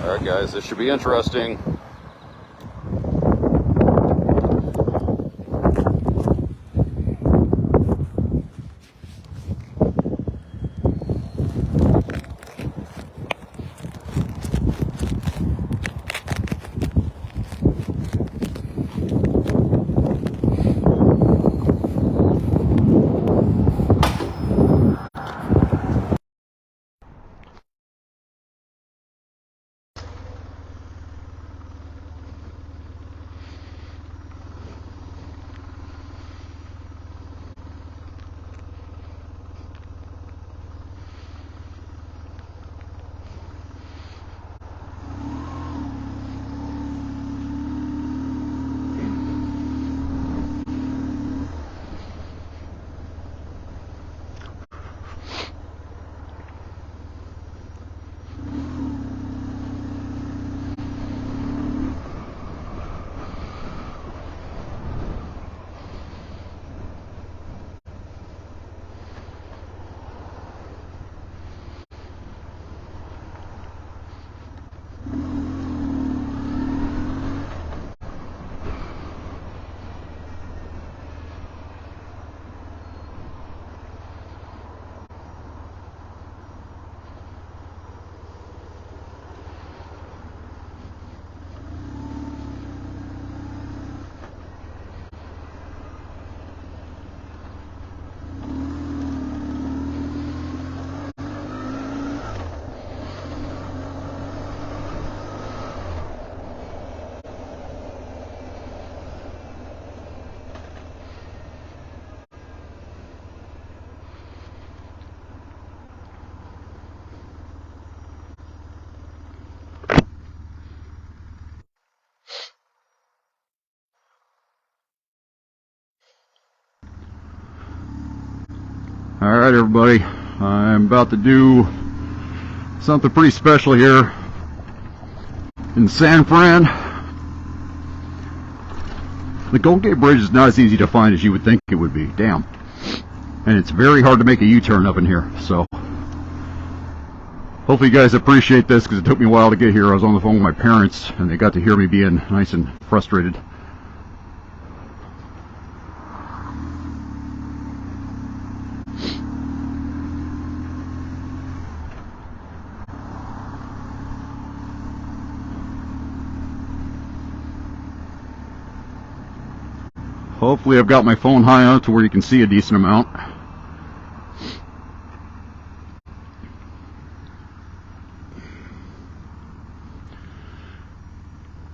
Alright guys, this should be interesting. Alright everybody, I'm about to do something pretty special here in San Fran. The Golden Gate Bridge is not as easy to find as you would think it would be, damn. And it's very hard to make a U-turn up in here, so hopefully you guys appreciate this because it took me a while to get here. I was on the phone with my parents and they got to hear me being nice and frustrated. Hopefully I've got my phone high enough to where you can see a decent amount.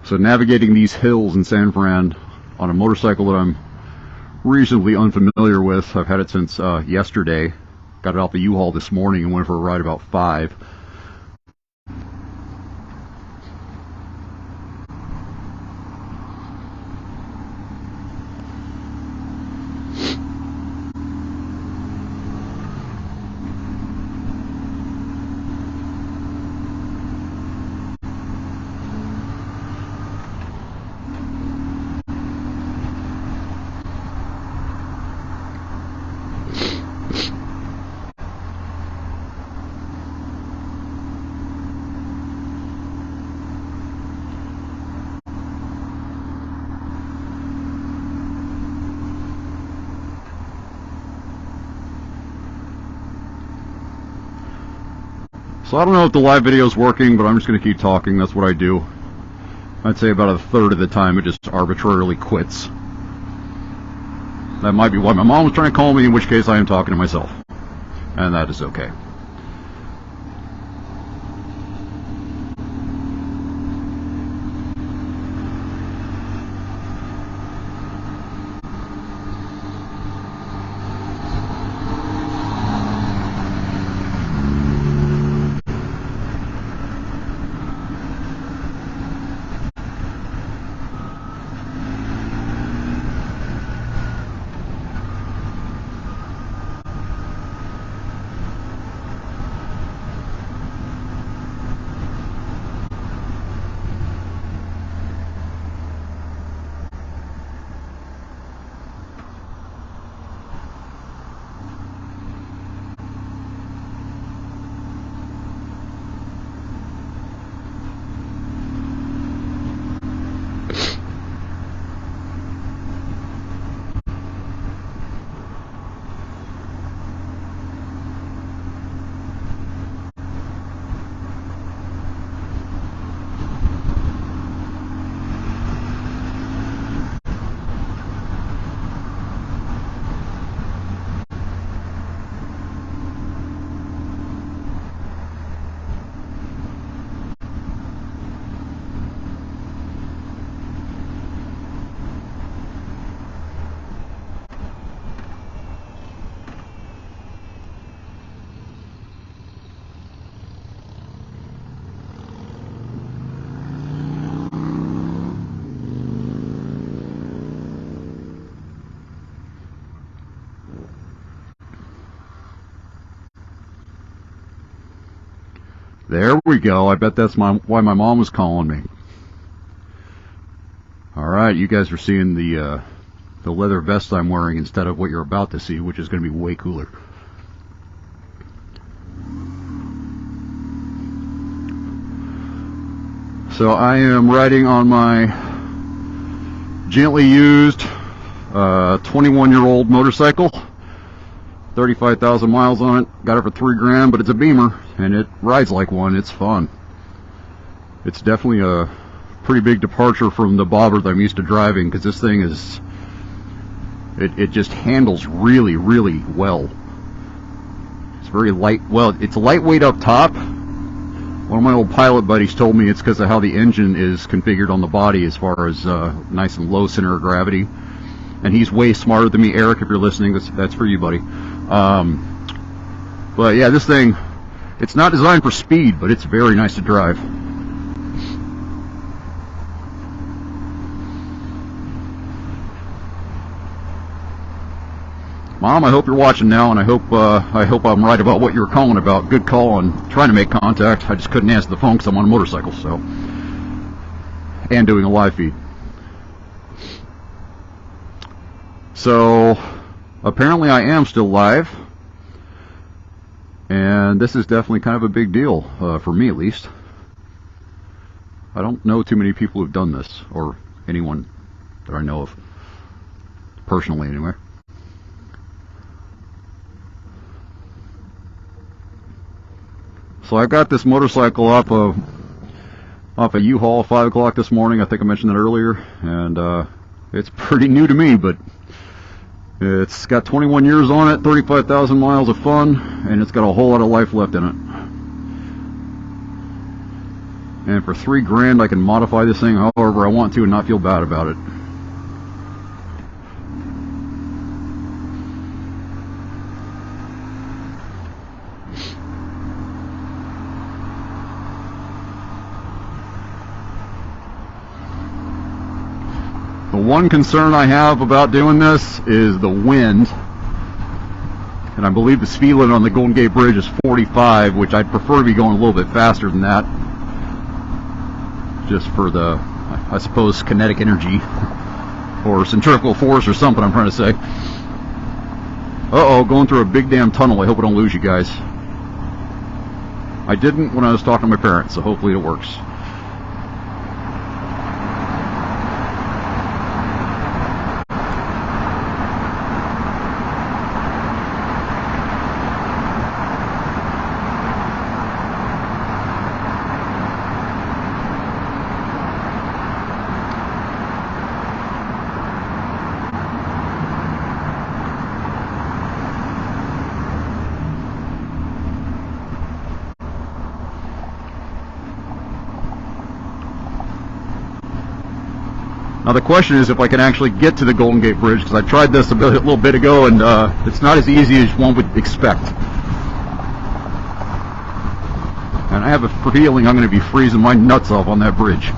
So navigating these hills in San Fran on a motorcycle that I'm reasonably unfamiliar with. I've had it since yesterday. Got it off the U-Haul this morning and went for a ride about 5. So I don't know if the live video is working, but I'm just going to keep talking. That's what I do. I'd say about a third of the time it just arbitrarily quits. That might be why my mom was trying to call me, in which case I am talking to myself. And that is okay. There we go. I bet that's why my mom was calling me. Alright, you guys are seeing the leather vest I'm wearing instead of what you're about to see, which is going to be way cooler. So I am riding on my gently used 21-year-old motorcycle. 35,000 miles on it. Got it for $3 grand, but it's a Beamer and it rides like one. It's fun. It's definitely a pretty big departure from the bobber that I'm used to driving, because this thing is, it just handles really, really well. It's very light. Well, it's lightweight up top. One of my old pilot buddies told me it's because of how the engine is configured on the body, as far as nice and low center of gravity. And he's way smarter than me. Eric, if you're listening, that's for you, buddy. But yeah, this thing, it's not designed for speed, but it's very nice to drive. Mom, I hope you're watching now, and I hope I'm right about what you were calling about. Good call on trying to make contact. I just couldn't answer the phone because I'm on a motorcycle, so, and doing a live feed. So apparently I am still live, and this is definitely kind of a big deal, for me at least. I don't know too many people who've done this, or anyone that I know of, personally anyway. So I got this motorcycle off a U-Haul 5 o'clock this morning. I think I mentioned that earlier, and it's pretty new to me, but it's got 21 years on it, 35,000 miles of fun, and it's got a whole lot of life left in it. And for $3 grand, I can modify this thing however I want to and not feel bad about it. The one concern I have about doing this is the wind, and I believe the speed limit on the Golden Gate Bridge is 45, which I'd prefer to be going a little bit faster than that, just for the, I suppose, kinetic energy or centrifugal force or something I'm trying to say. Uh-oh, going through a big damn tunnel. I hope I don't lose you guys. I didn't when I was talking to my parents, so hopefully it works. Now the question is if I can actually get to the Golden Gate Bridge, because I tried this a little bit ago, and it's not as easy as one would expect. And I have a feeling I'm going to be freezing my nuts off on that bridge.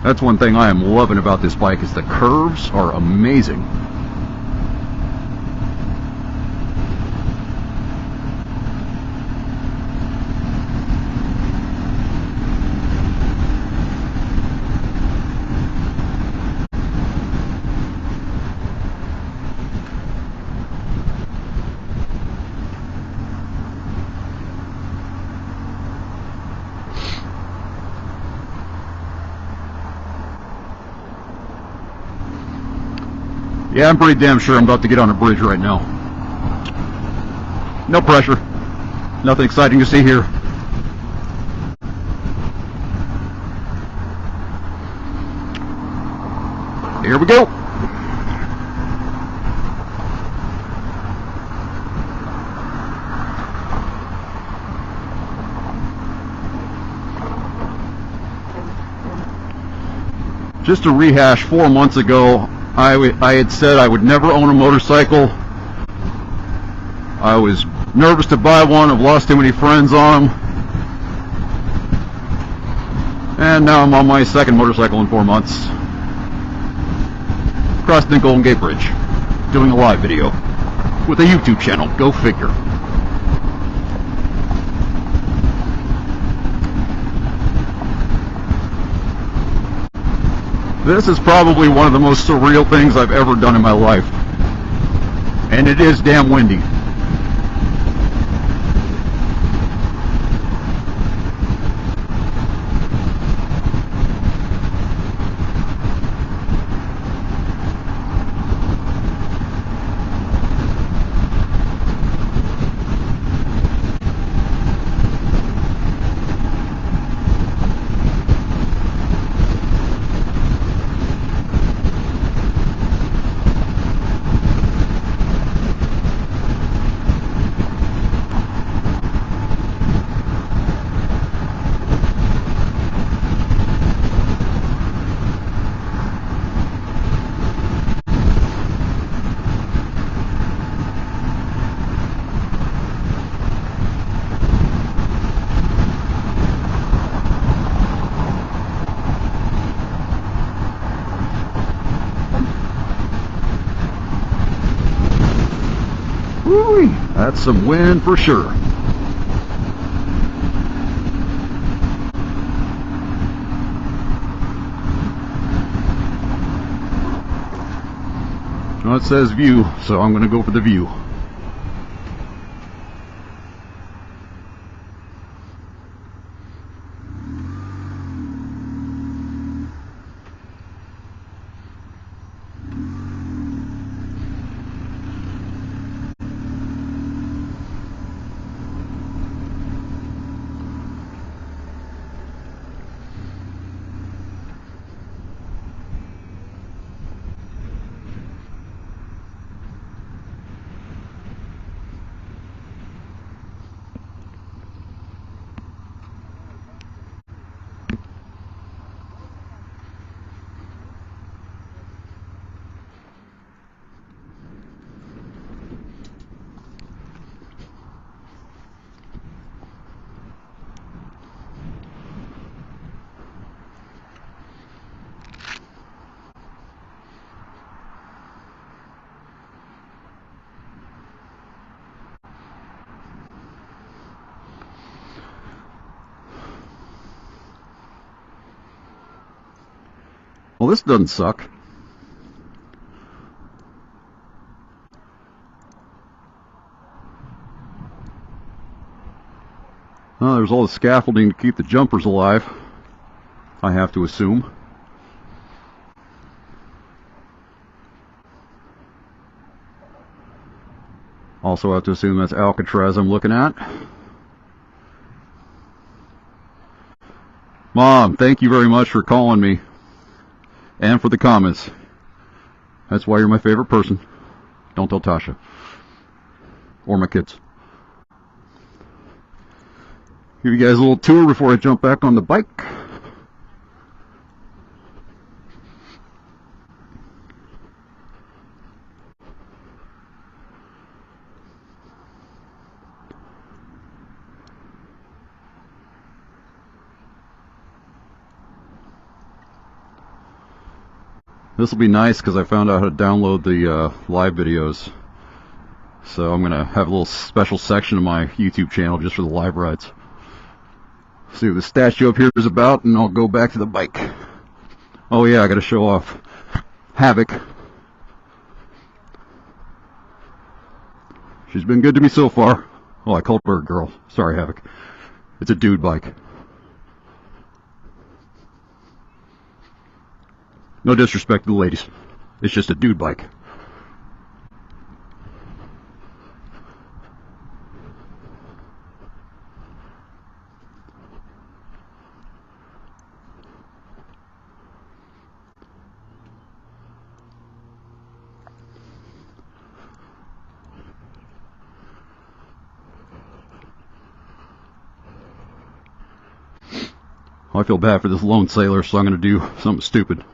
That's one thing I am loving about this bike, is the curves are amazing. Yeah, I'm pretty damn sure I'm about to get on a bridge right now. No pressure. Nothing exciting to see here. Here we go. Just to rehash, 4 months ago, I had said I would never own a motorcycle. I was nervous to buy one. I've lost too many friends on them. And now I'm on my second motorcycle in 4 months. Crossing the Golden Gate Bridge. Doing a live video. With a YouTube channel. Go figure. This is probably one of the most surreal things I've ever done in my life. And it is damn windy. Woo-wee, that's some wind for sure. Well, it says view, so I'm going to go for the view. Well, this doesn't suck. Well, there's all the scaffolding to keep the jumpers alive, I have to assume. Also have to assume that's Alcatraz I'm looking at. Mom, thank you very much for calling me. And for the comments. That's why you're my favorite person. Don't tell Tasha. Or my kids. Give you guys a little tour before I jump back on the bike. This will be nice because I found out how to download the live videos. So I'm going to have a little special section of my YouTube channel just for the live rides. See what the statue up here is about, and I'll go back to the bike. Oh yeah, I got to show off Havoc. She's been good to me so far. Oh, I called her a girl. Sorry, Havoc. It's a dude bike. No disrespect to the ladies. It's just a dude bike. Well, I feel bad for this lone sailor, so I'm going to do something stupid.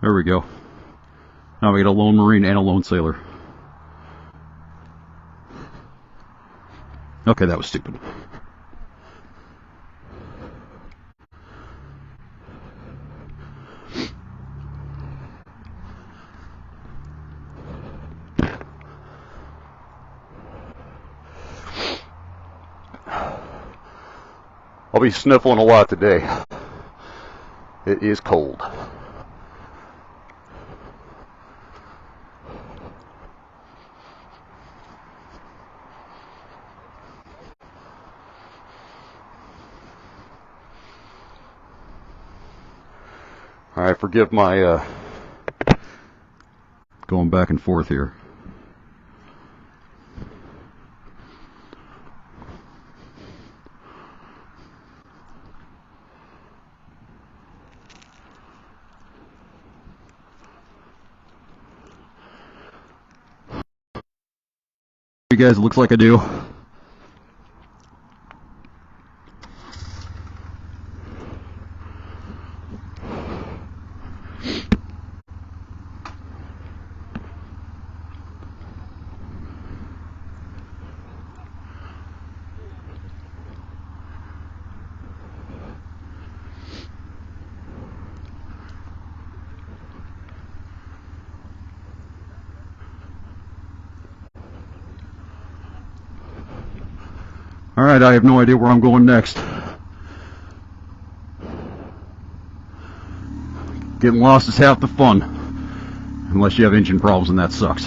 There we go. Now we get a lone marine and a lone sailor. Okay, that was stupid. I'll be sniffling a lot today. It is cold. Alright, forgive my going back and forth here. You guys, it looks like I do. Alright, I have no idea where I'm going next. Getting lost is half the fun. Unless you have engine problems, and that sucks.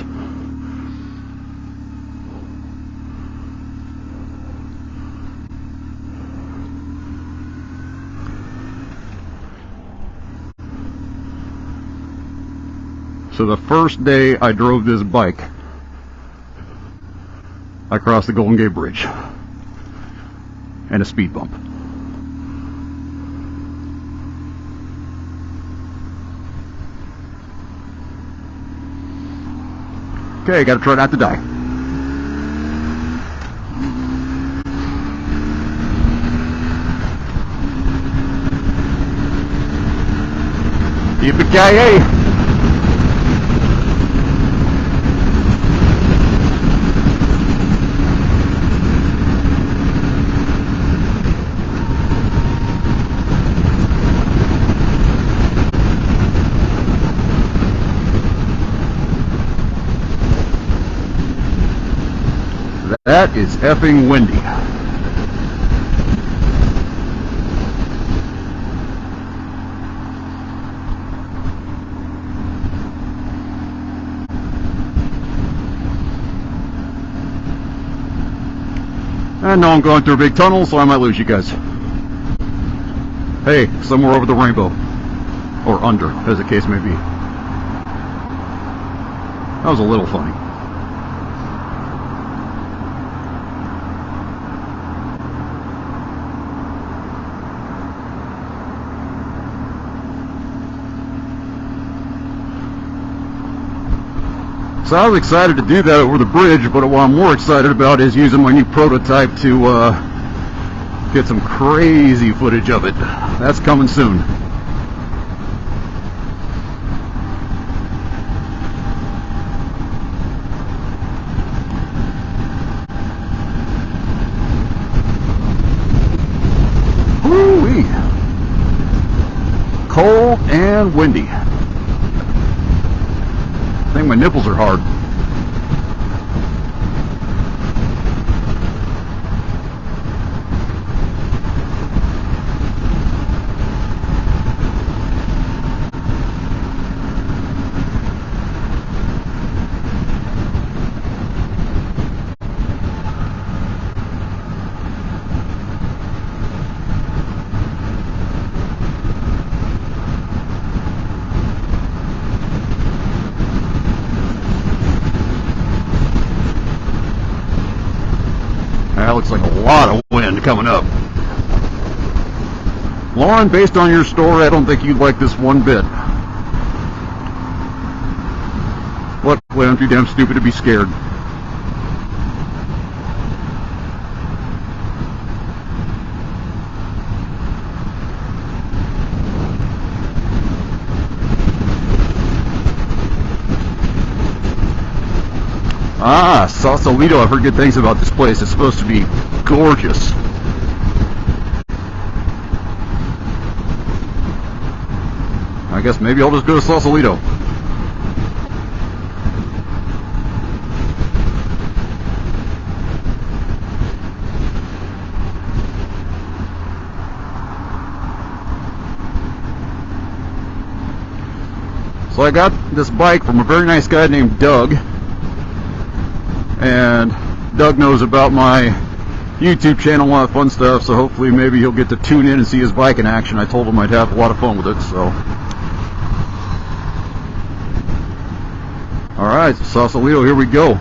So the first day I drove this bike, I crossed the Golden Gate Bridge. And a speed bump. Okay, gotta try not to die. Yippee-ki-yay! That is effing windy. I know I'm going through a big tunnel, so I might lose you guys. Hey, somewhere over the rainbow. Or under, as the case may be. That was a little funny. So I was excited to do that over the bridge, but what I'm more excited about is using my new prototype to get some crazy footage of it. That's coming soon. Woo-wee. Cold and windy. I think my nipples are hard. That looks like a lot of wind coming up. Lauren, based on your story, I don't think you'd like this one bit. Luckily, I'm too damn stupid to be scared. Ah, Sausalito. I've heard good things about this place. It's supposed to be gorgeous. I guess maybe I'll just go to Sausalito. So I got this bike from a very nice guy named Doug, and Doug knows about my YouTube channel, a lot of fun stuff, so hopefully maybe he'll get to tune in and see his bike in action. I told him I'd have a lot of fun with it, so. Alright, so Sausalito, here we go.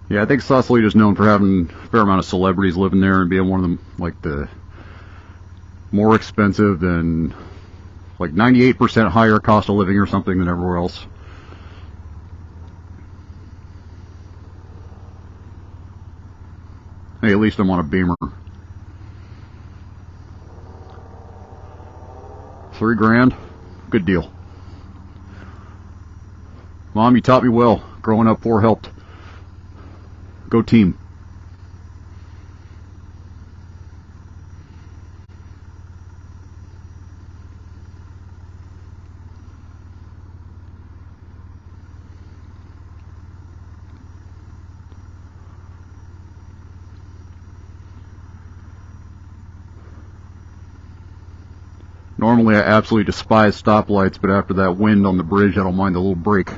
Yeah, I think Sausalito is known for having a fair amount of celebrities living there and being one of them, like, the more expensive and like 98% higher cost of living or something than everywhere else. Hey, at least I'm on a Beamer. $3,000, good deal. Mom, you taught me well. Growing up poor helped. Go team. Normally I absolutely despise stoplights, but after that wind on the bridge, I don't mind the little break.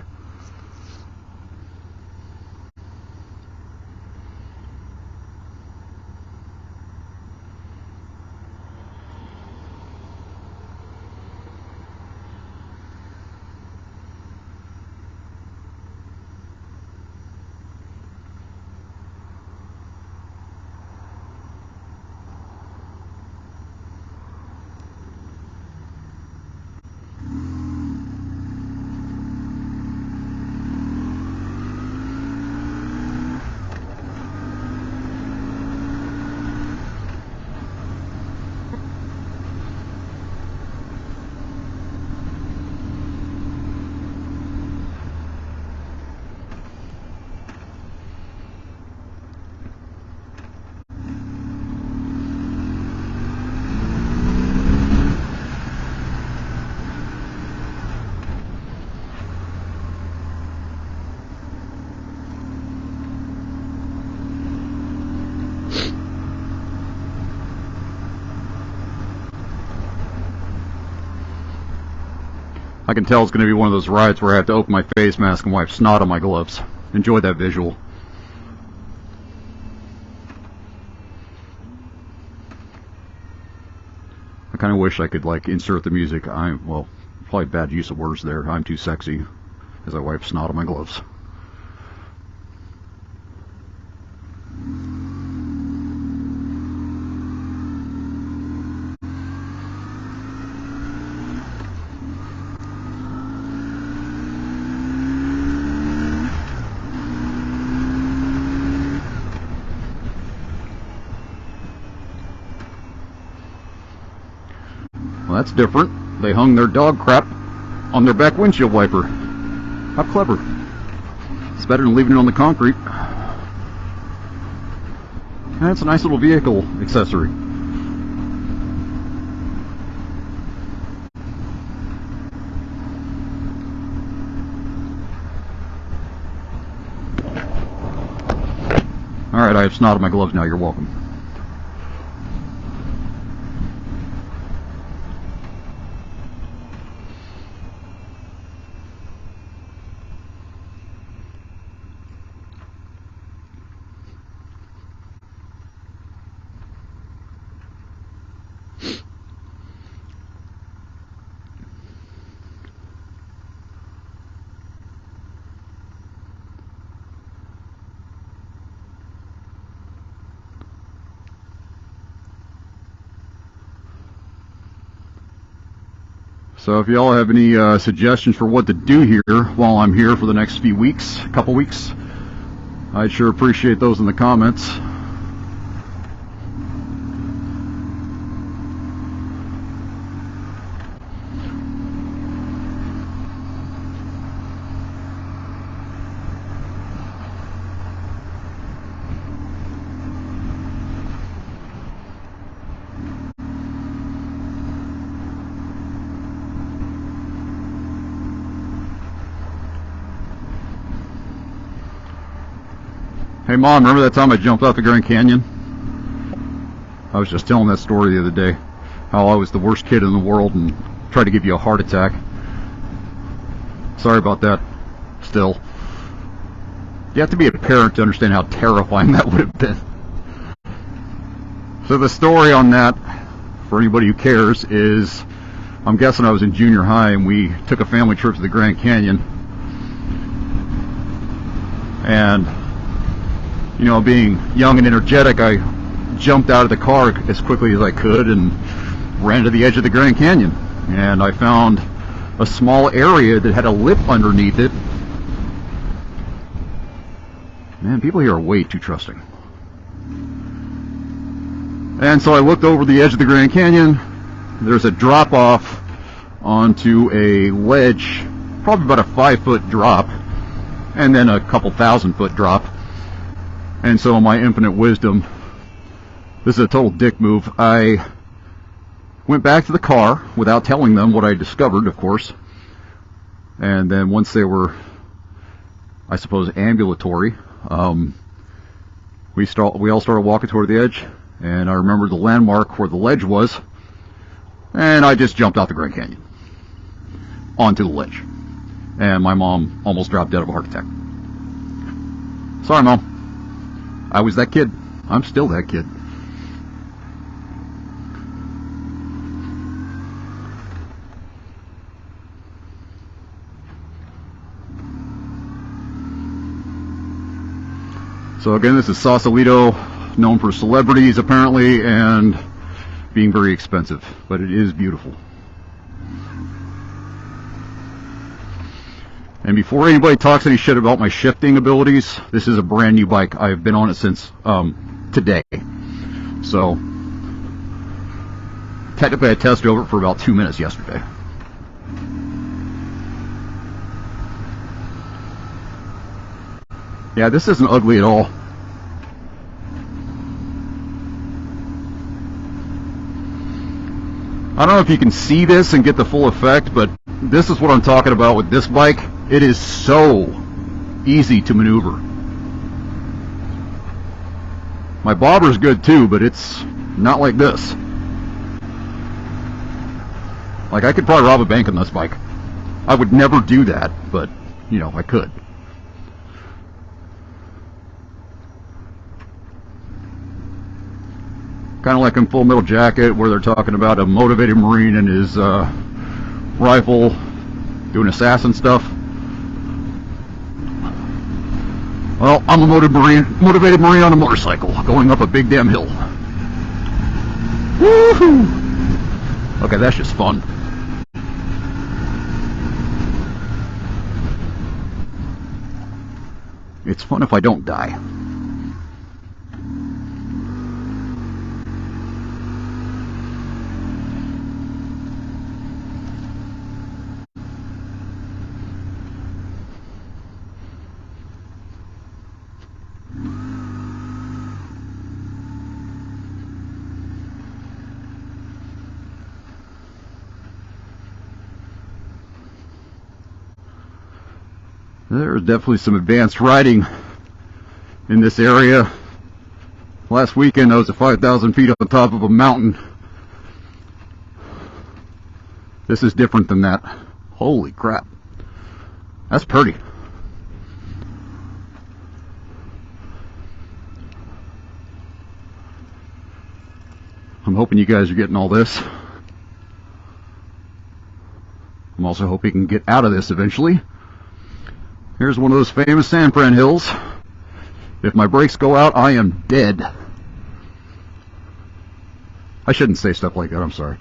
I can tell it's going to be one of those rides where I have to open my face mask and wipe snot on my gloves. Enjoy that visual. I kind of wish I could, like, insert the music. Well, probably bad use of words there. I'm too sexy as I wipe snot on my gloves. Well, that's different. They hung their dog crap on their back windshield wiper. How clever. It's better than leaving it on the concrete. That's a nice little vehicle accessory. Alright, I have snot on my gloves now. You're welcome. So if y'all have any suggestions for what to do here while I'm here for the next few weeks, couple weeks, I'd sure appreciate those in the comments. Hey Mom, remember that time I jumped out the Grand Canyon? I was just telling that story the other day. How I was the worst kid in the world and tried to give you a heart attack. Sorry about that. Still. You have to be a parent to understand how terrifying that would have been. So the story on that, for anybody who cares, is I'm guessing I was in junior high and we took a family trip to the Grand Canyon. And, you know, being young and energetic, I jumped out of the car as quickly as I could and ran to the edge of the Grand Canyon. And I found a small area that had a lip underneath it. Man, people here are way too trusting. And so I looked over the edge of the Grand Canyon. There's a drop off onto a ledge, probably about a 5-foot drop, and then a couple 1,000-foot drop. And so in my infinite wisdom, this is a total dick move, I went back to the car without telling them what I discovered, of course. And then once they were, I suppose, ambulatory, we all started walking toward the edge, and I remembered the landmark where the ledge was, and I just jumped out the Grand Canyon onto the ledge. And my mom almost dropped dead of a heart attack. Sorry, Mom. I was that kid. I'm still that kid. So again, this is Sausalito, known for celebrities apparently, and being very expensive, but it is beautiful. And before anybody talks any shit about my shifting abilities, this is a brand new bike. I've been on it since today. So technically I tested over it for about 2 minutes yesterday. Yeah, this isn't ugly at all. I don't know if you can see this and get the full effect, but this is what I'm talking about with this bike. It is so easy to maneuver. My bobber's good too, but it's not like this. Like, I could probably rob a bank on this bike. I would never do that, but, you know, I could. Kind of like in Full Metal Jacket, where they're talking about a motivated Marine and his rifle doing assassin stuff. Well, I'm a motivated Marine on a motorcycle, going up a big damn hill. Woohoo! Okay, that's just fun. It's fun if I don't die. There's definitely some advanced riding in this area. Last weekend I was at 5,000 feet on top of a mountain. This is different than that. Holy crap. That's pretty. I'm hoping you guys are getting all this. I'm also hoping you can get out of this eventually. Here's one of those famous San Fran hills. If my brakes go out, I am dead. I shouldn't say stuff like that, I'm sorry.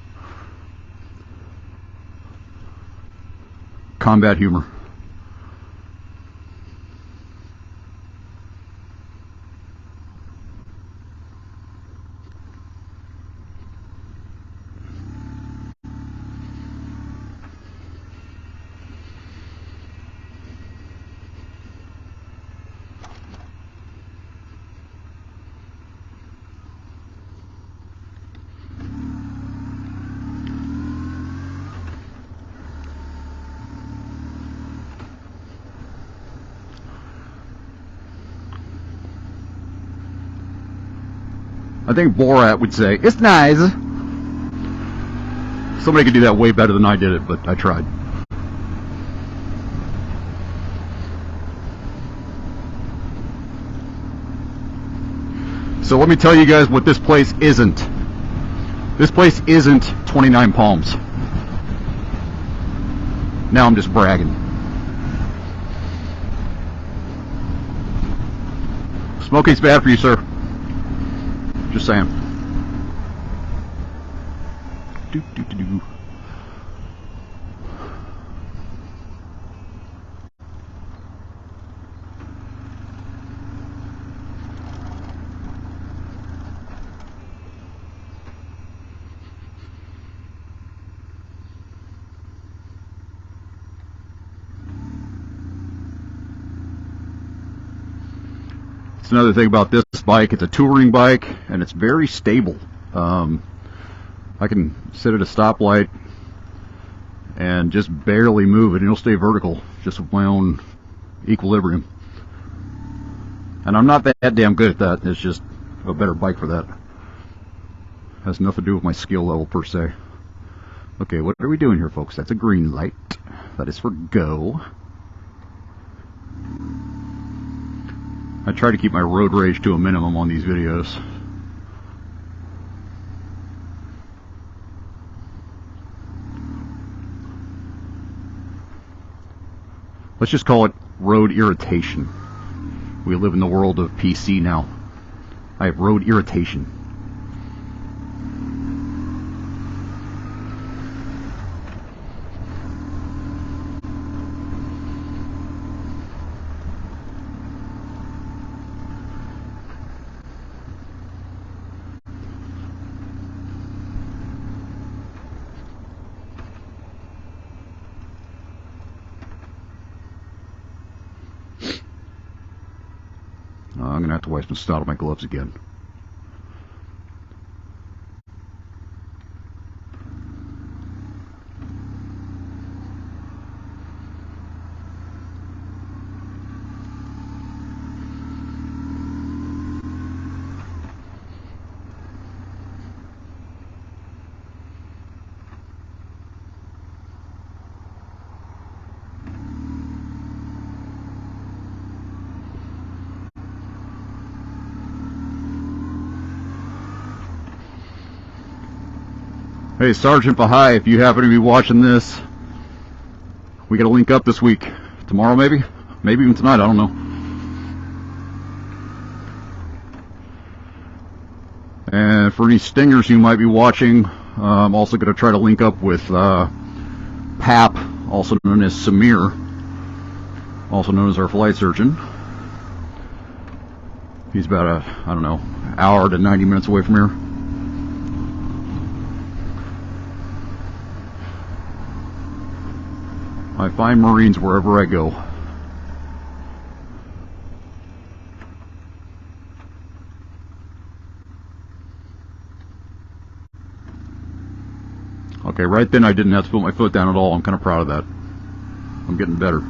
Combat humor. I think Borat would say, "It's nice." Somebody could do that way better than I did it, but I tried. So let me tell you guys what this place isn't. This place isn't 29 Palms. Now I'm just bragging. Smoking's bad for you, sir. Just saying. Do. That's another thing about this bike. It's a touring bike, and it's very stable. I can sit at a stoplight and just barely move it, and it'll stay vertical, just with my own equilibrium. And I'm not that damn good at that. It's just a better bike for that. Has nothing to do with my skill level per se. Okay, what are we doing here, folks? That's a green light. That is for go. I try to keep my road rage to a minimum on these videos. Let's just call it road irritation. We live in the world of PC now. I have road irritation. I'm going to have to wipe some snot on my gloves again. Hey, Sergeant Bahai, if you happen to be watching this, we gotta link up this week. Tomorrow, maybe? Maybe even tonight, I don't know. And for any stingers you might be watching, I'm also gonna try to link up with Pap, also known as Samir, also known as our flight surgeon. He's about I don't know, hour to 90 minutes away from here. I find Marines wherever I go. Okay, right then I didn't have to put my foot down at all. I'm kind of proud of that. I'm getting better.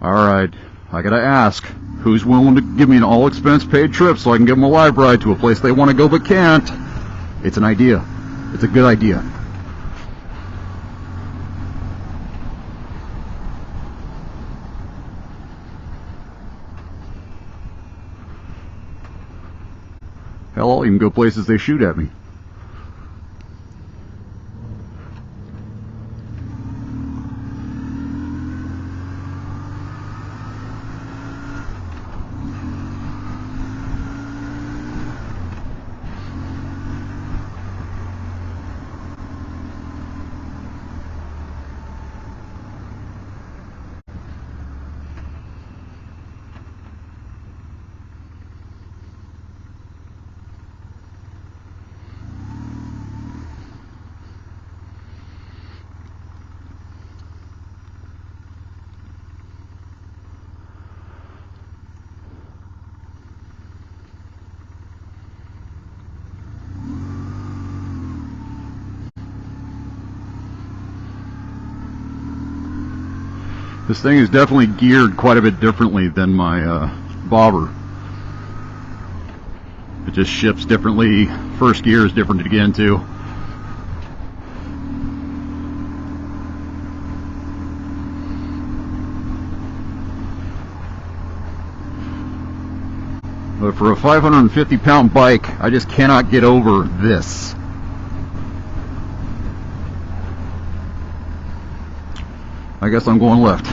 Alright, I gotta ask, who's willing to give me an all-expense-paid trip so I can give them a live ride to a place they want to go but can't? It's an idea. It's a good idea. Hell, I'll even go places they shoot at me. This thing is definitely geared quite a bit differently than my bobber. It just shifts differently. First gear is different to get into. But for a 550-pound bike, I just cannot get over this. I guess I'm going left.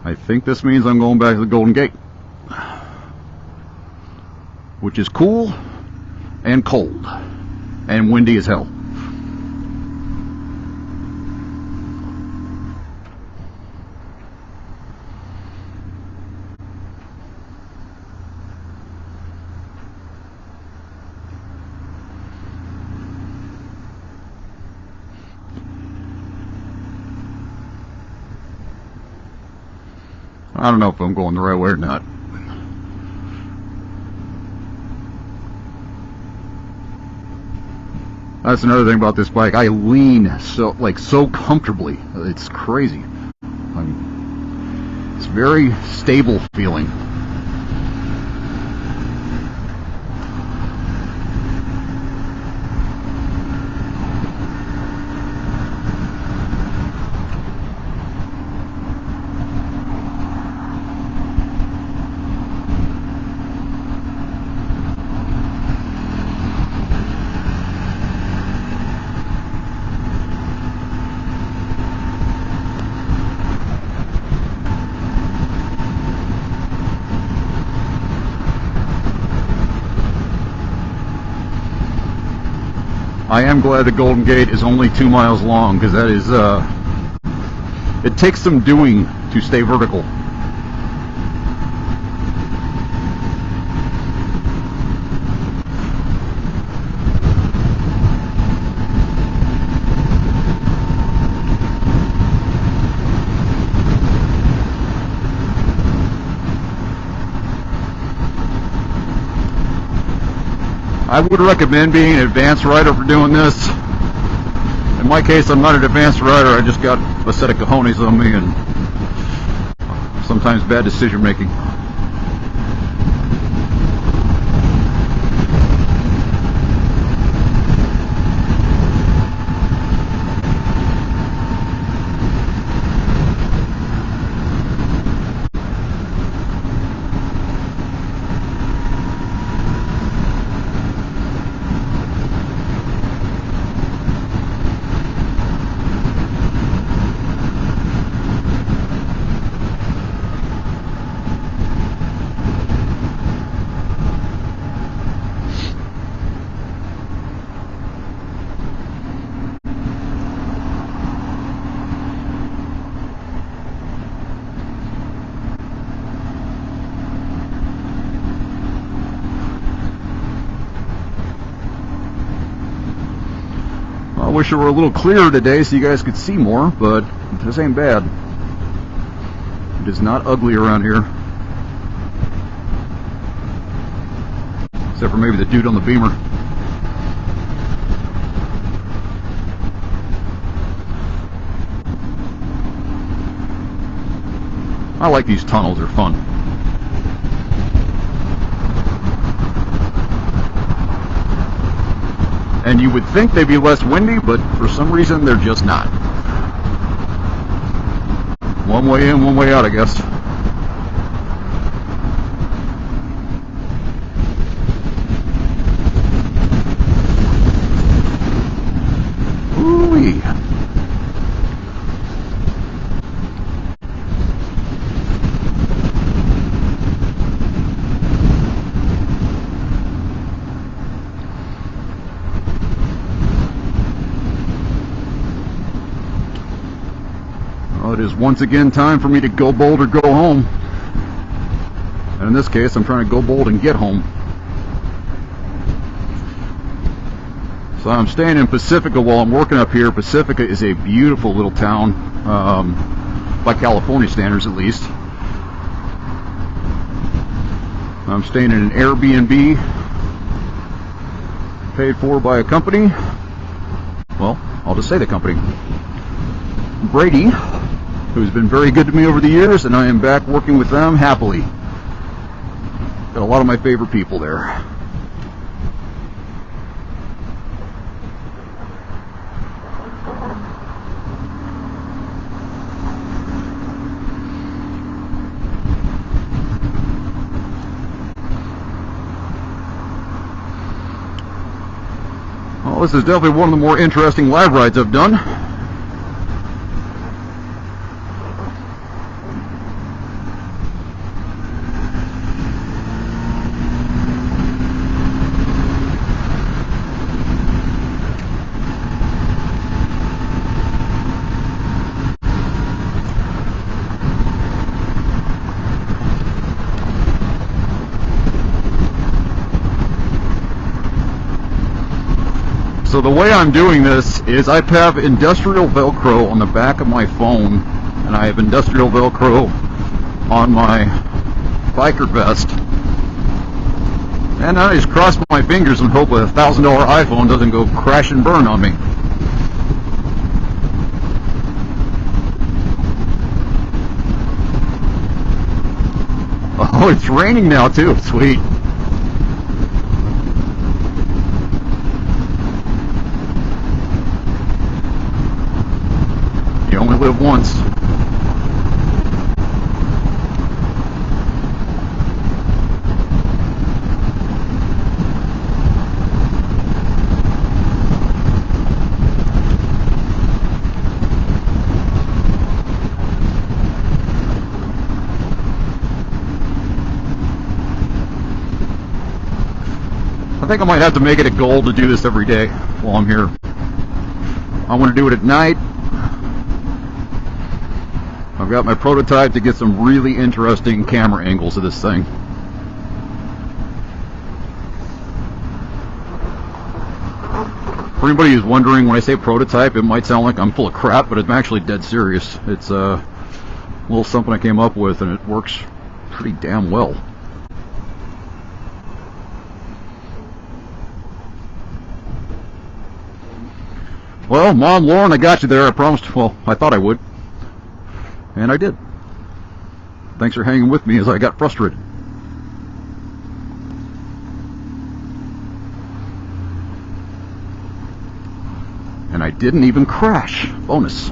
I think this means I'm going back to the Golden Gate, which is cool and cold and windy as hell. I don't know if I'm going the right way or not. That's another thing about this bike. I lean so comfortably. It's crazy. It's very stable feeling. I am glad the Golden Gate is only 2 miles long, because that is, it takes some doing to stay vertical. I would recommend being an advanced rider for doing this. In my case, I'm not an advanced rider. I just got a set of cojones on me and sometimes bad decision making. I wish it were a little clearer today so you guys could see more, but this ain't bad. It is not ugly around here. Except for maybe the dude on the Beamer. I like these tunnels, they're fun. And you would think they'd be less windy, but for some reason they're just not. One way in, one way out, I guess. Ooh-wee. Well, it is once again time for me to go bold or go home. And in this case, I'm trying to go bold and get home. So I'm staying in Pacifica while I'm working up here. Pacifica is a beautiful little town, by California standards at least. I'm staying in an Airbnb paid for by a company. Well, I'll just say the company. Brady, who's been very good to me over the years, and I am back working with them happily. Got a lot of my favorite people there. Well, this is definitely one of the more interesting live rides I've done. So the way I'm doing this is I have industrial Velcro on the back of my phone, and I have industrial Velcro on my biker vest. And I just cross my fingers and hope a $1,000 iPhone doesn't go crash and burn on me. Oh, it's raining now too. Sweet. You only live once. I think I might have to make it a goal to do this every day while I'm here. I want to do it at night. I've got my prototype to get some really interesting camera angles of this thing. For anybody who's wondering, when I say prototype, it might sound like I'm full of crap, but I'm actually dead serious. It's a little something I came up with, and it works pretty damn well. Well, Mom, Lauren, I got you there. I promised. Well, I thought I would. And I did. Thanks for hanging with me as I got frustrated. And I didn't even crash. Bonus.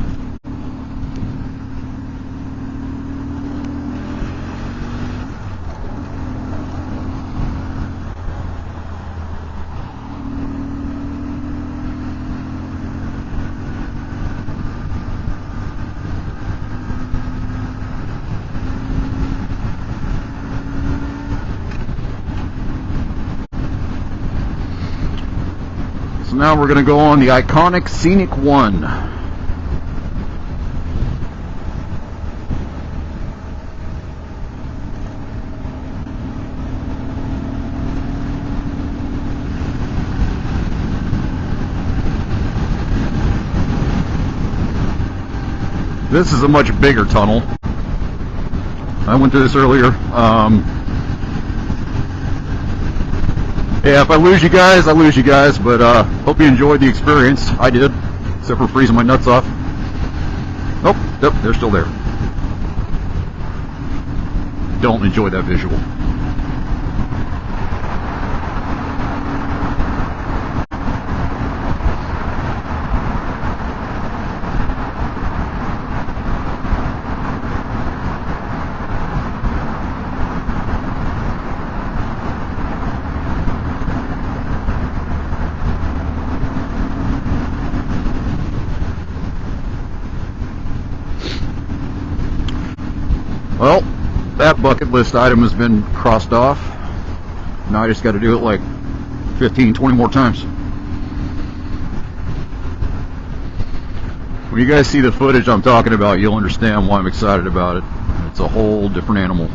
So now we're going to go on the iconic Scenic 1. This is a much bigger tunnel. I went through this earlier. Yeah, if I lose you guys, I lose you guys, but hope you enjoyed the experience. I did, except for freezing my nuts off. Nope, they're still there. Don't enjoy that visual. Well, that bucket list item has been crossed off. Now I just got to do it like 15, 20 more times. When you guys see the footage I'm talking about, you'll understand why I'm excited about it. It's a whole different animal.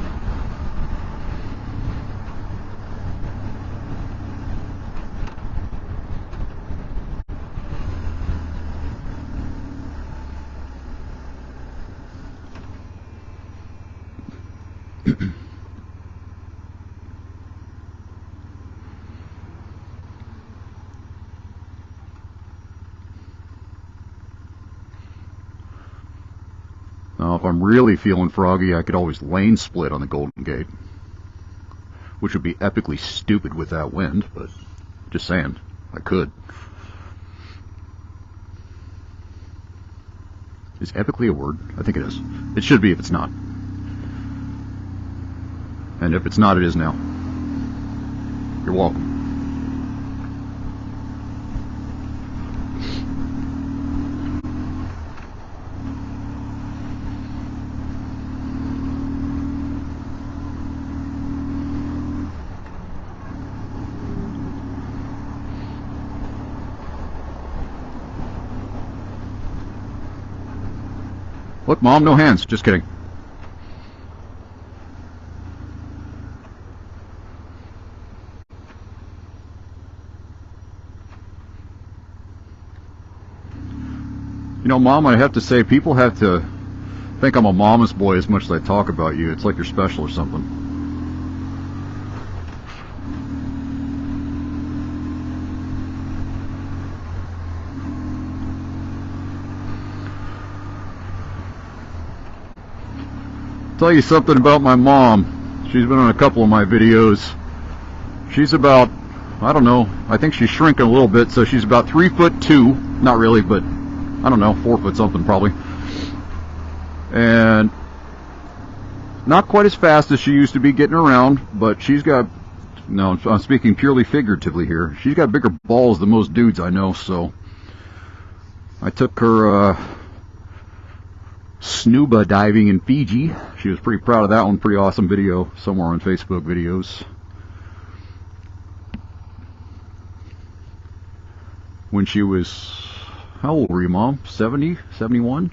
Now, if I'm really feeling froggy, I could always lane split on the Golden Gate, which would be epically stupid with that wind, but just saying, I could. Is epically a word? I think it is. It should be if it's not. And if it's not, it is now. You're welcome. Look, Mom, no hands. Just kidding. You know, Mom, I have to say, people have to think I'm a mama's boy as much as I talk about you. It's like you're special or something. Tell you something about my mom. She's been on a couple of my videos. She's about, I don't know, I think she's shrinking a little bit, so she's about 3'2", not really, but I don't know, 4 foot something probably. And not quite as fast as she used to be getting around, but she's got, no, I'm speaking purely figuratively here. She's got bigger balls than most dudes I know, so I took her snuba diving in Fiji. She was pretty proud of that one. Pretty awesome video somewhere on Facebook videos. When she was, how old were you, Mom? 70? 71?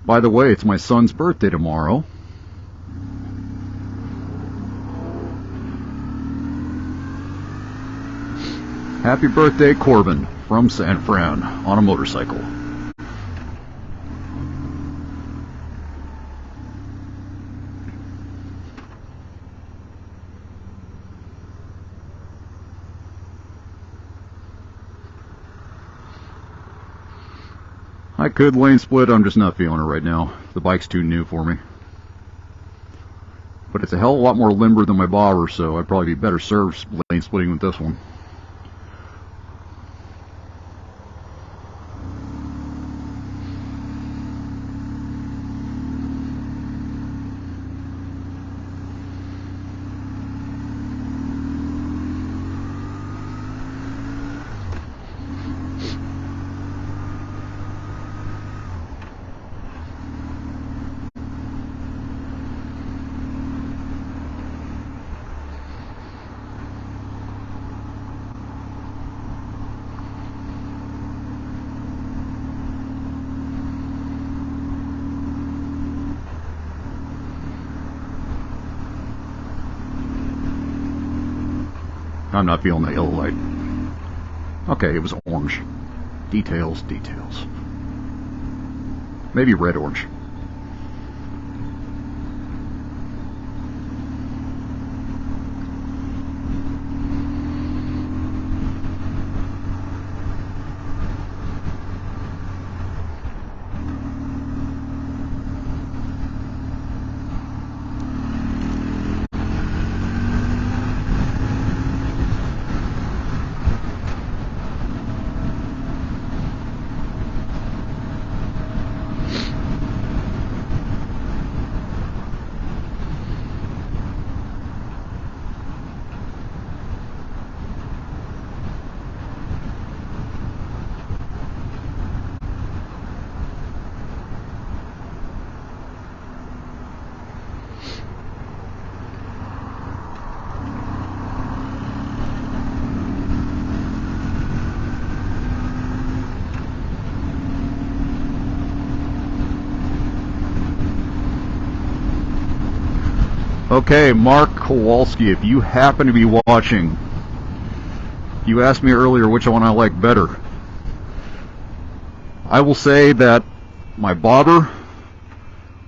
By the way, it's my son's birthday tomorrow. Happy birthday, Corbin, from San Fran, on a motorcycle. I could lane split, I'm just not feeling it right now. The bike's too new for me. But it's a hell of a lot more limber than my bobber, so I'd probably be better served lane splitting with this one. I'm not feeling the yellow light. Okay, it was orange. Details, details. maybe red-orange. Okay, Mark Kowalski, if you happen to be watching, you asked me earlier which one I like better. I will say that my bobber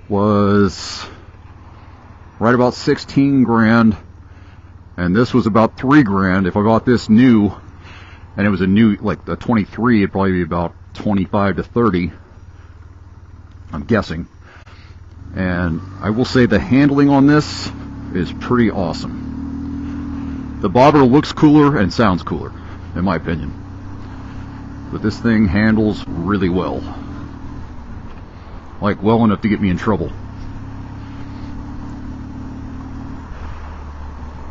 was right about 16 grand, and this was about 3 grand. If I bought this new, and it was a new, like the 23, it'd probably be about 25 to 30, I'm guessing. And I will say the handling on this is pretty awesome. The bobber looks cooler and sounds cooler, in my opinion. But this thing handles really well. Like, well enough to get me in trouble.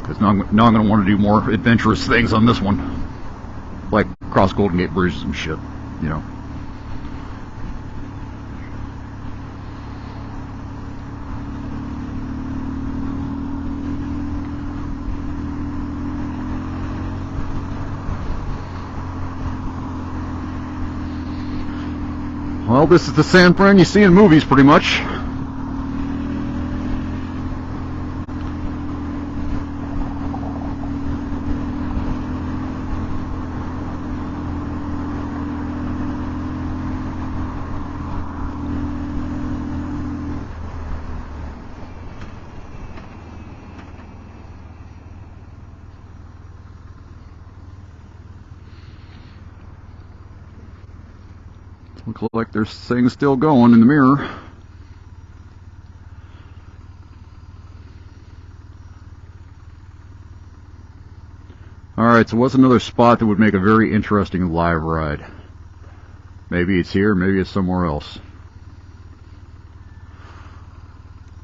Because now I'm going to want to do more adventurous things on this one. Like cross Golden Gate Bridges and shit, you know. Well, this is the San Fran you see in movies, pretty much. Looks like there's things still going in the mirror. Alright, so what's another spot that would make a very interesting live ride? Maybe it's here, maybe it's somewhere else.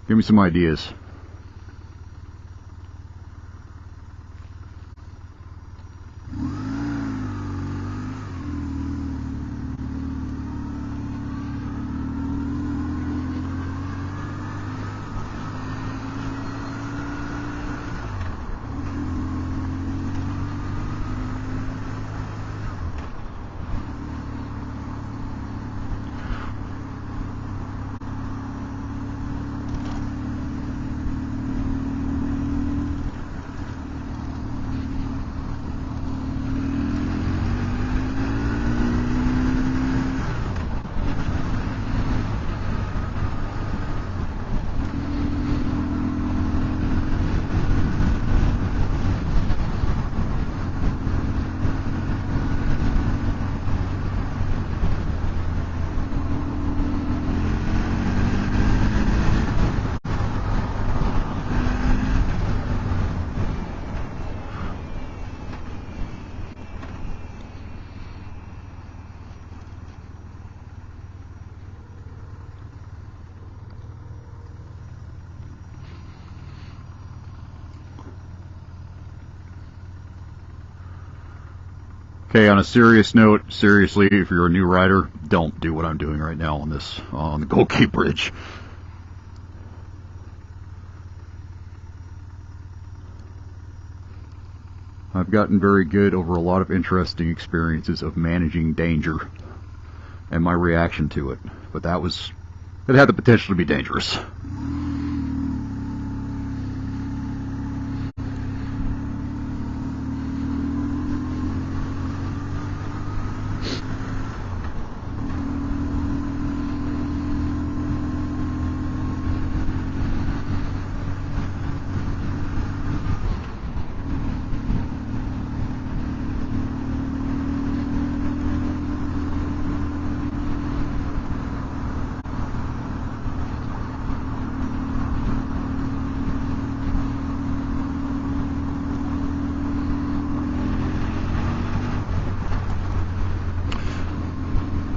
Give me some ideas. Okay, on a serious note, seriously, if you're a new rider, don't do what I'm doing right now on this, on the Golden Gate Bridge. I've gotten very good over a lot of interesting experiences of managing danger and my reaction to it, but it had the potential to be dangerous.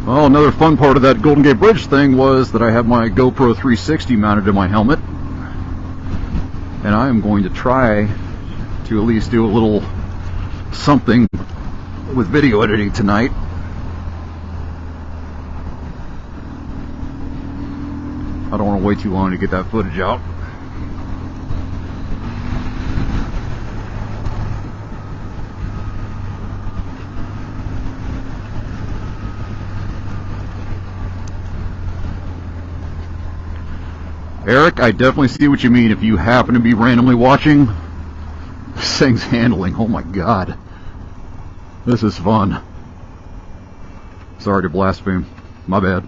Well, another fun part of that Golden Gate Bridge thing was that I have my GoPro 360 mounted to my helmet, and I am going to try to at least do a little something with video editing tonight. I don't want to wait too long to get that footage out. Eric, I definitely see what you mean if you happen to be randomly watching. This thing's handling, oh my god. This is fun. Sorry to blaspheme. My bad.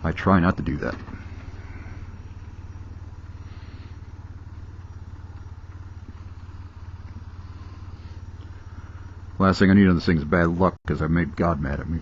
I try not to do that. Last thing I need on this thing is bad luck because I made God mad at me.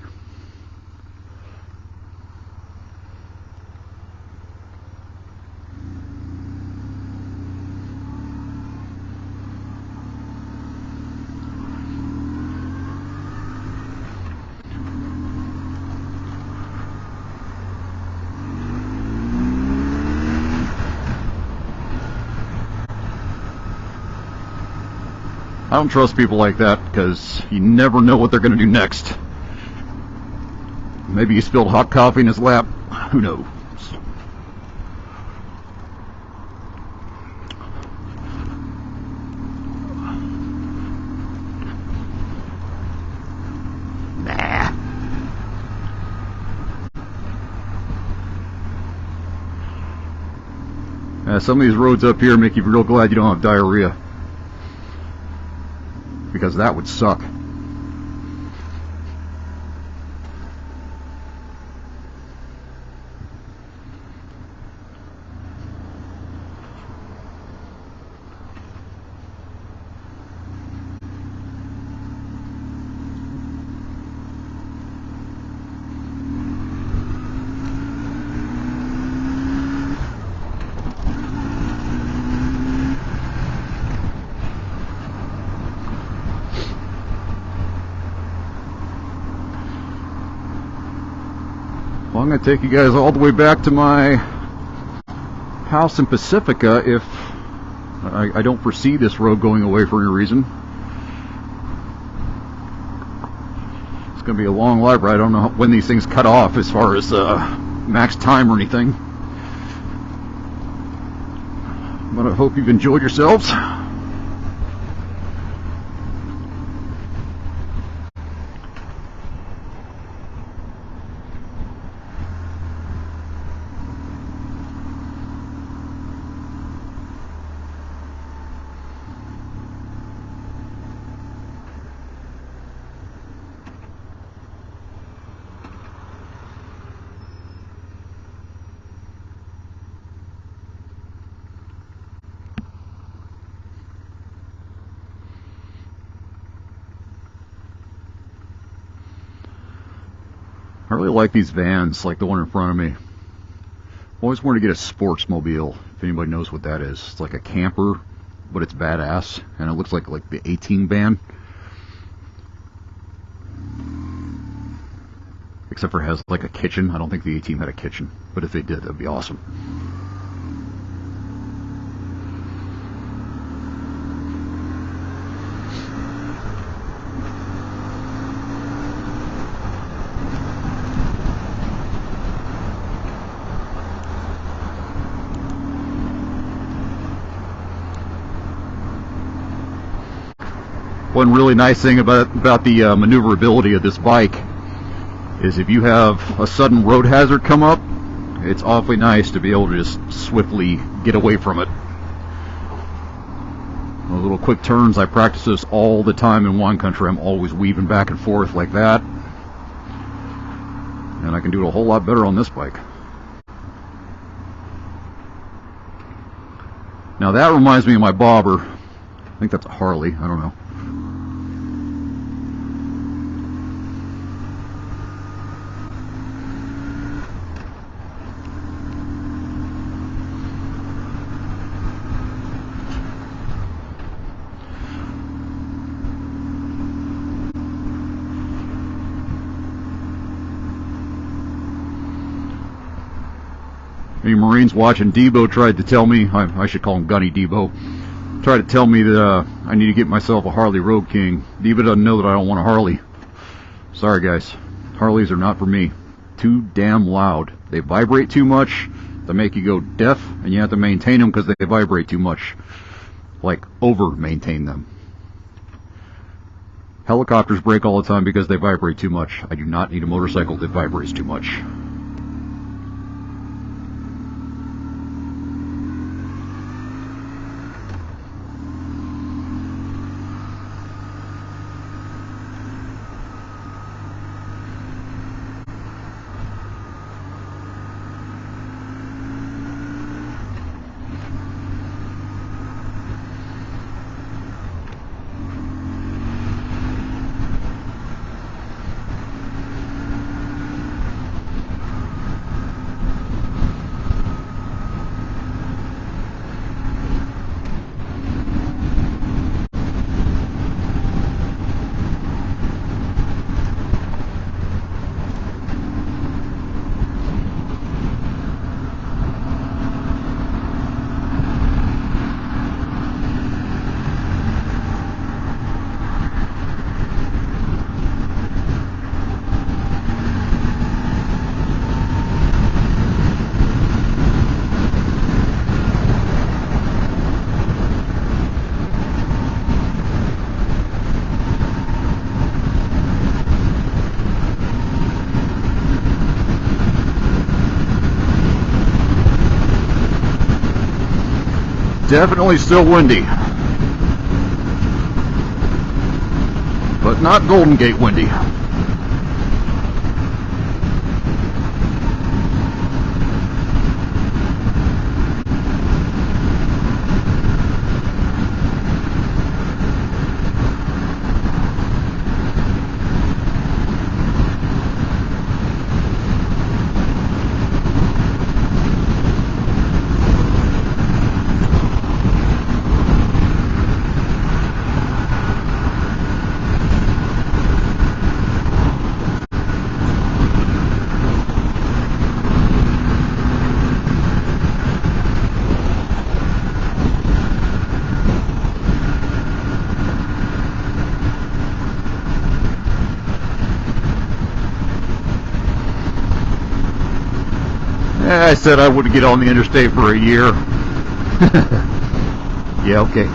I don't trust people like that because you never know what they're going to do next. Maybe he spilled hot coffee in his lap. Who knows? Nah. Some of these roads up here make you real glad you don't have diarrhea. Because that would suck. Well, I'm going to take you guys all the way back to my house in Pacifica if I don't foresee this road going away for any reason. It's going to be a long life ride. I don't know when these things cut off as far as max time or anything. But I hope you've enjoyed yourselves. I really like these vans, like the one in front of me. Always wanted to get a Sportsmobile, if anybody knows what that is. It's like a camper, but it's badass, and it looks like the A-Team van. Except for it has like a kitchen. I don't think the A-Team had a kitchen, but if they did, that'd be awesome. One really nice thing about the maneuverability of this bike is if you have a sudden road hazard come up, it's awfully nice to be able to just swiftly get away from it. Those little quick turns, I practice this all the time in wine country. I'm always weaving back and forth like that. And I can do it a whole lot better on this bike. Now that reminds me of my bobber. I think that's a Harley, I don't know. Any Marines watching, Debo tried to tell me, I should call him Gunny Debo, tried to tell me that I need to get myself a Harley Road King. Debo doesn't know that I don't want a Harley. Sorry guys, Harleys are not for me. Too damn loud. They vibrate too much. They make you go deaf, and you have to maintain them because they vibrate too much. Like, over-maintain them. Helicopters break all the time because they vibrate too much. I do not need a motorcycle that vibrates too much. Definitely still windy, but not Golden Gate windy. I said I wouldn't get on the interstate for a year. Yeah, okay.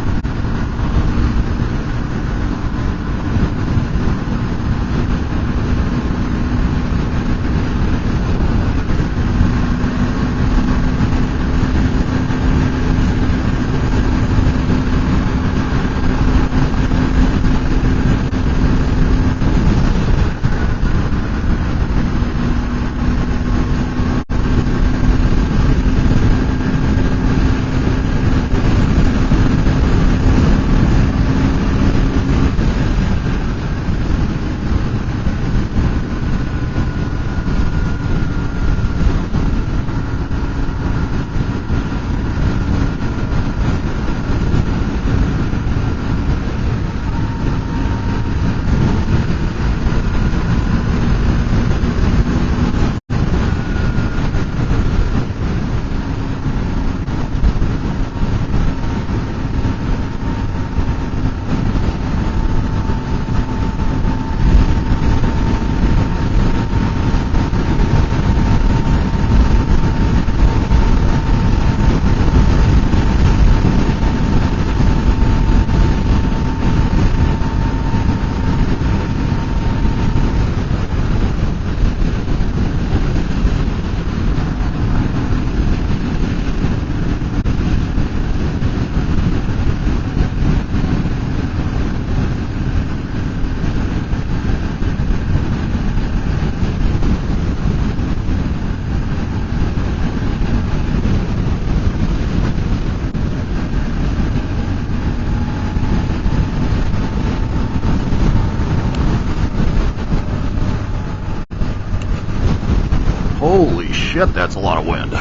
Holy shit, that's a lot of wind.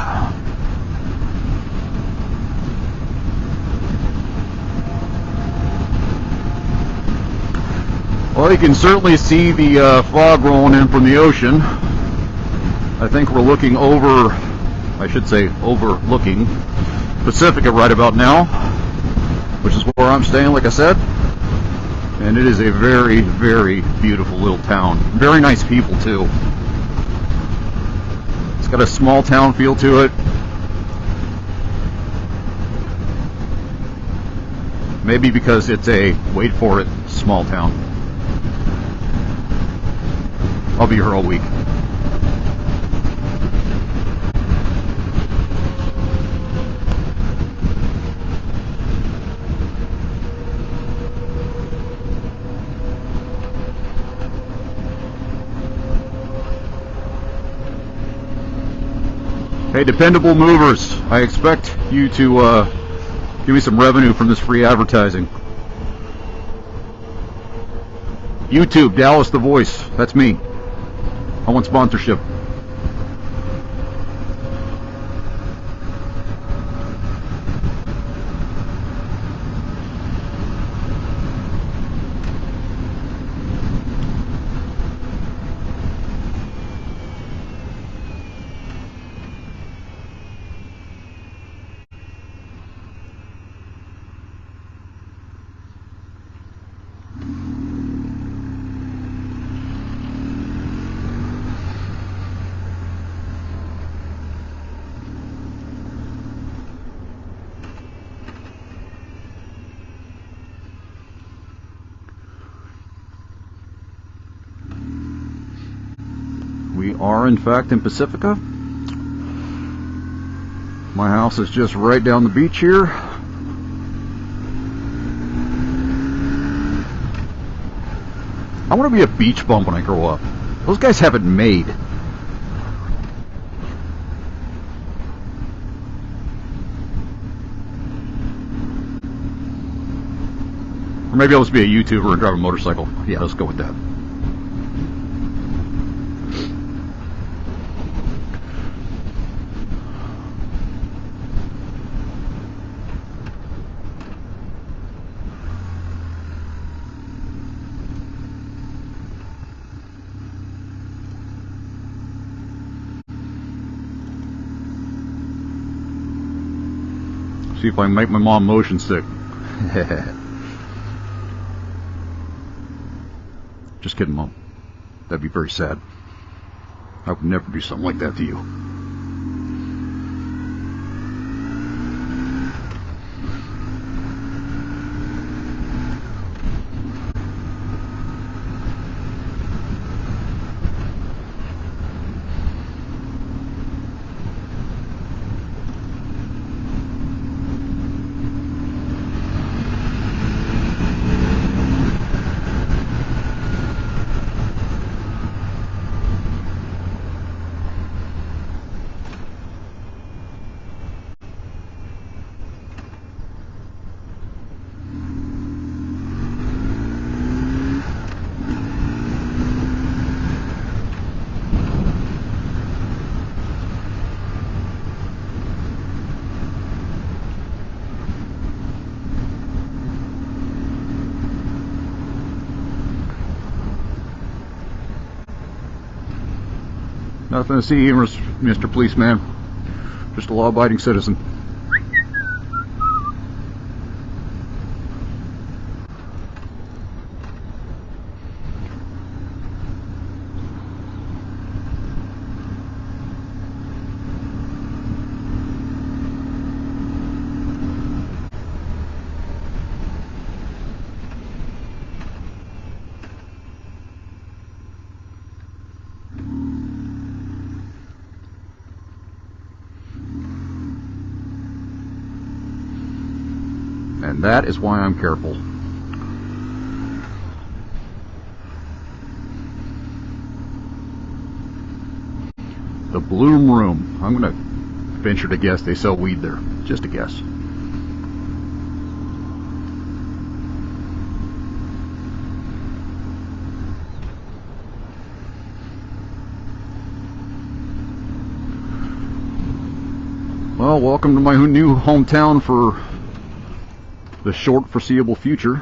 Well, you can certainly see the fog rolling in from the ocean. I think we're looking over I should say overlooking Pacifica right about now, which is where I'm staying, like I said. And it is a very, very beautiful little town. Very nice people, too. It's got a small town feel to it. Maybe because it's a, wait for it, small town. I'll be here all week. Hey, dependable movers, I expect you to give me some revenue from this free advertising. YouTube, Dallas the Voice, that's me. I want sponsorship. We are, in fact, in Pacifica. My house is just right down the beach here. I want to be a beach bum when I grow up. Those guys have it made. Or maybe I'll just be a YouTuber and drive a motorcycle. Yeah, let's go with that. See if I can make my mom motion sick. Just kidding, Mom. That'd be very sad. I would never do something like that to you. Nothing to see here, Mr. Policeman. Just a law-abiding citizen. And that is why I'm careful. The Bloom Room. I'm going to venture to guess they sell weed there. Just a guess. Well, welcome to my new hometown for the short foreseeable future.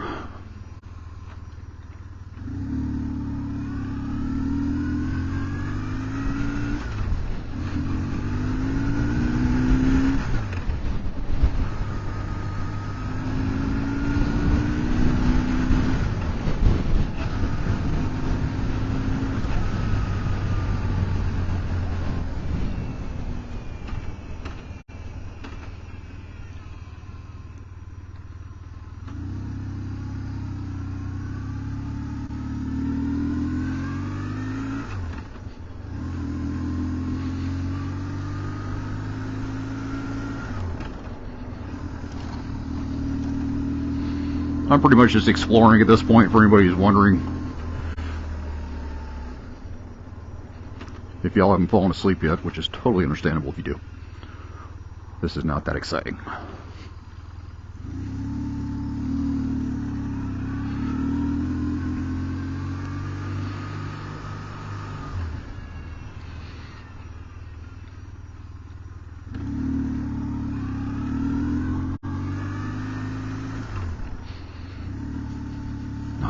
I'm pretty much just exploring at this point for anybody who's wondering. If y'all haven't fallen asleep yet, which is totally understandable if you do. This is not that exciting.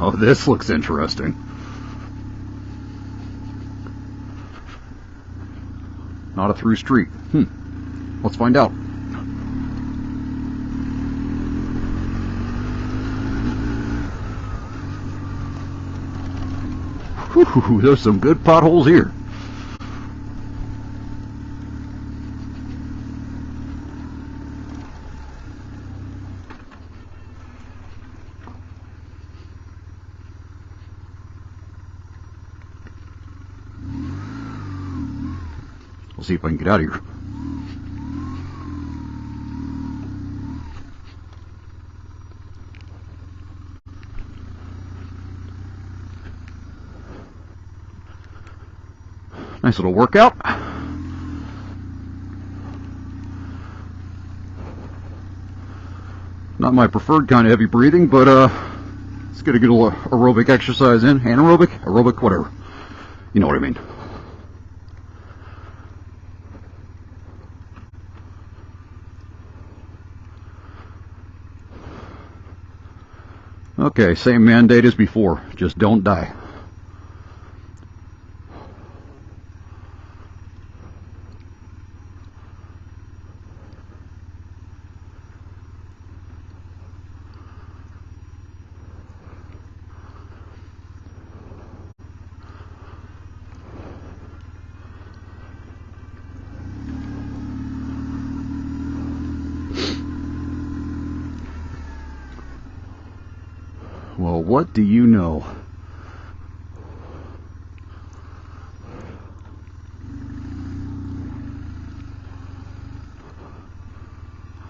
Oh, this looks interesting. Not a through street. Let's find out. Whew, there's some good potholes here. We'll see if I can get out of here. Nice little workout. Not my preferred kind of heavy breathing, but it's good to get a little aerobic exercise in. Anaerobic? Aerobic? Whatever. You know what I mean. Okay, same mandate as before. Just don't die. Well, what do you know?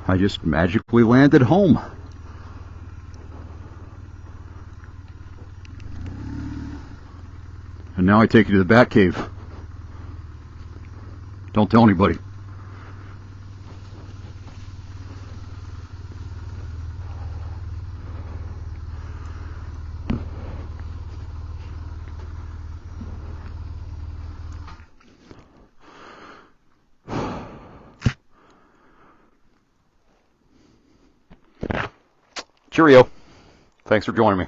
I just magically landed home. And now I take you to the Batcave. Don't tell anybody. Cheerio. Thanks for joining me.